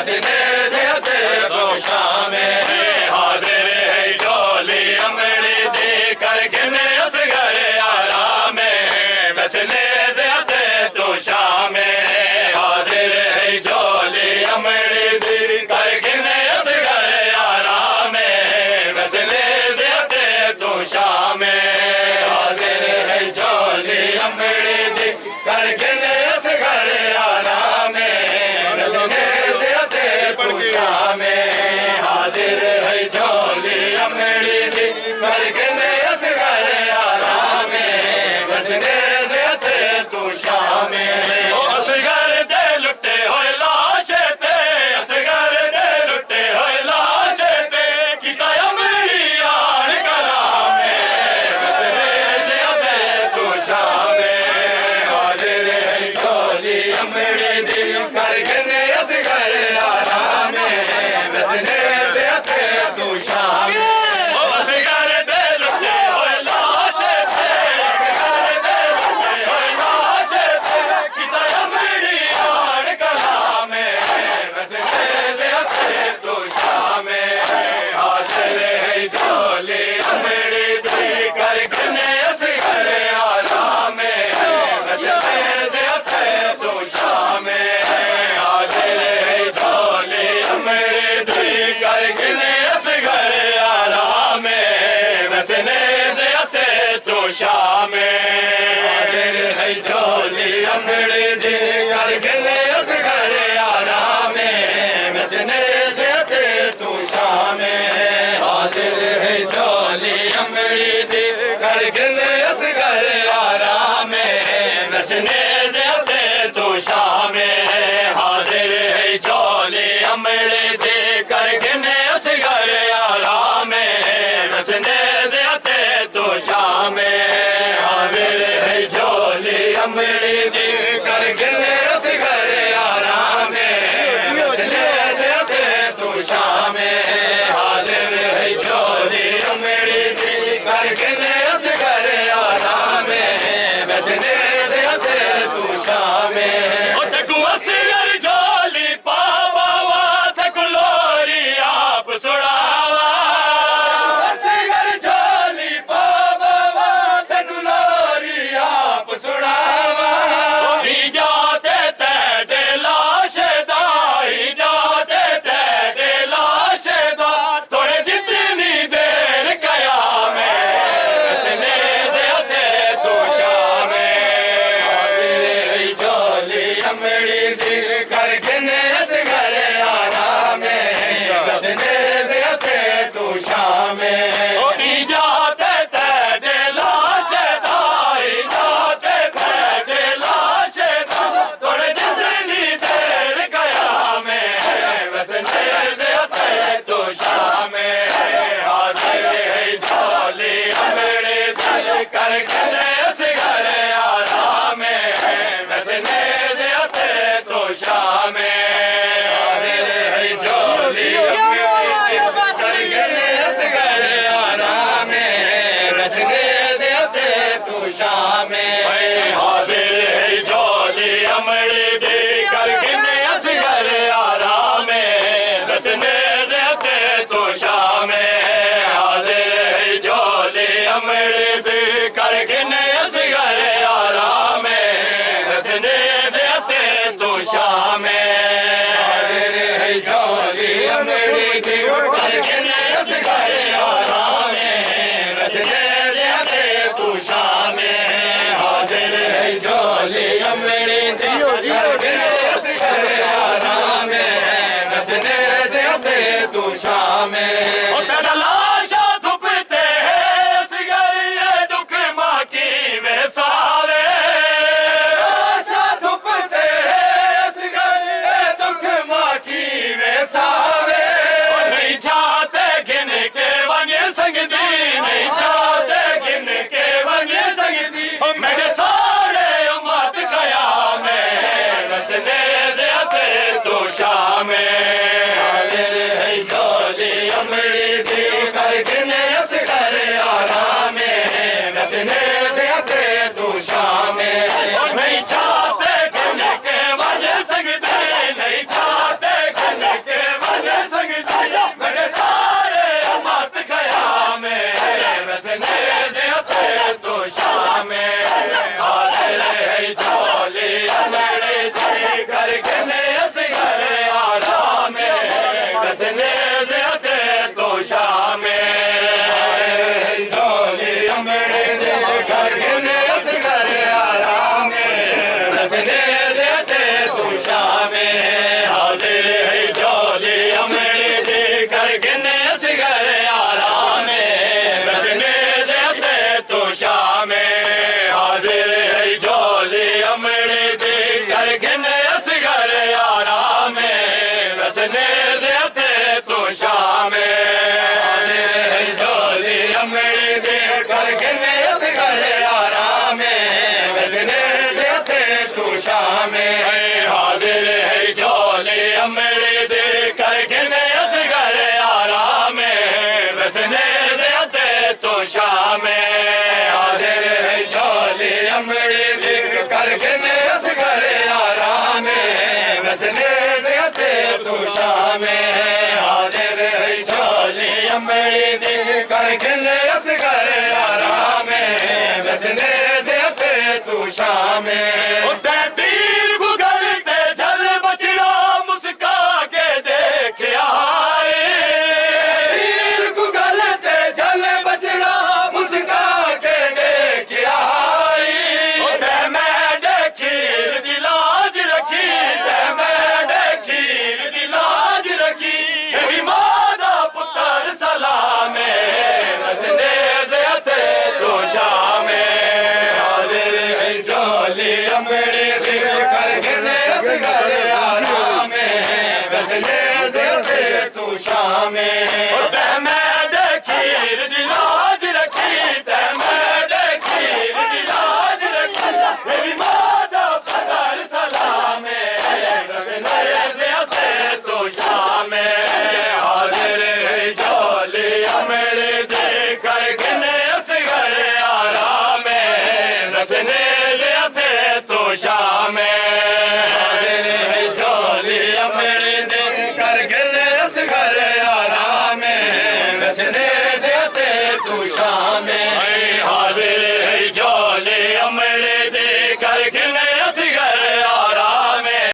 वसने देते तो शामे हाजिर है झोली अमड़ी दी करके ने असगर आरामे वसने देते तो शामे हाजिर है झोली अमड़ी दी करके ने असगर आरामे वसने देते तो शामे हाजिर है झोली अमड़ी दी करके ने असगर आरामे वसने देते तो शामे हाजिर है झोली अमड़ी दी करके ने असगर आरामे वसने देते तो शामे ओ असगर दे लुटे होए लाशे ते असगर दे लुटे होए लाशे ते किता अमड़ी आन कलामे वसने देते तो शामे हाजिर है झोली अमड़ी दी करके ने असगर आरामे वसने देते तो शामे ओ असगर दे लुटे होए लाशे ते असगर दे लुटे होए लाशे ते किता अमड़ी आन कलामे वसने देते तो शामे हाजिर है झोली अमड़ी दी करके ने असगर आरामे वसने देते तो शामे हाजिर है झोली अमड़ी दी करके ने असगर आरामे वसने देते तो शामे हाजिर है झोली अमड़ी दी करके ने असगर आरामे वसने देते तो शामे हाजिर है झोली अमड़ी दी करके ने असगर आरामे वसने देते तो शामे हाजिर है झोली अमड़ी दी करके ने असगर आरामे वसने देते तो शामे हाजिर है झोली अमड़ी दी करके ने असगर आरामे वसने देते तो शामे हाजिर है झोली अमड़ी दी करके ने असगर आरामे वसने देते तो शामे ओ तकु असगर झोली पावा तकु लोरी आप सुड़ावा असगर झोली पावा तकु लोरी आप सुड़ावा ही जाते ते लाशे दा ही जाते ते लाशे दा थोड़े जितनी देर कयामे वसने देते तो शामे हाजिर है झोली अमड़ी दी करके ने असगर आरामे वसने देते तो शामे ओ ही जाते ते लाशे दा ही जाते ते लाशे दा थोड़े जितनी देर कयामे वसने देते तो शामे हाजिर है झोली अमड़ी दी करके ने असगर आरामे वसने देते तो शामे हाजिर है झोली अमड़ी दी करके ने असगर आरामे वसने देते तो शामे हाजिर है झोली अमड़ी दी करके ने असगर आरामे वसने देते तो शामे हाजिर है झोली अमड़ी दी करके ने असगर आरामे वसने देते तो शामे हाजिर है झोली अमड़ी दी करके ने असगर आरामे वसने देते तो शामे हाजिर है झोली अमड़ी दी करके ने असगर आरामे वसने देते तो शामे ओ तेरा लाशा धुपते है असगर ये दुख माँ की वैसावे लाशा धुपते है असगर ये दुख माँ की वैसावे नहीं चाहते गिन के वंगे संग दी नहीं चाहते गिन के वंगे संग दी मेरे सारे उम्मत कयामे वसने देते तो शामे हाजिर है झोली अमड़ी दी करके ने असगर आरामे वसने देते तो शामे नहीं चाहते गिन के वंगे संग दी नहीं चाहते गिन वसने ज़ियाते तू शामे झोली अमड़ी दे कर गिने असगर आरामे वसने ज़ियाते तू शामे हाजिर है झोली अमड़ी दे कर गिने असगर आरामे वसने ज़ियाते तू शामे हाजिर है झोली अमड़ी दे कर गिने असगर आरामे वसने ज़ियाते तू शामे हाजिर है झोली अमड़ी दे कर गिने असगर आरामे वसने ज़ियाते तू शामे उते तीर गुगल ते जल बचड़ा मुस्का के देख आए तीर गुगल ते जल बचड़ा मुस्का के देख आए उते मैं देखीर दी लाज रखी ते मैं देखीर दी लाज रखी हेवी मादा पुत्र सलामे वसने ज़ियाते तू शामे हाजिर है झोली अमड़ी दे कर गिने असगर आरामे वसने ज़ियाते तू शामे ते मैं देखीर दी लाज रखी ते मैं देखीर दी लाज रखी हेवी मादा पुत्र सलामे वसने ज़ियाते तू शामे हाजिर है झोली अमड़ी दे कर गिने असगर आरामे वसने ज़ियाते तू शामे हाजिर है झोली अमड़ी दे कर गिने असगर आरामे वसने ज़ियाते तू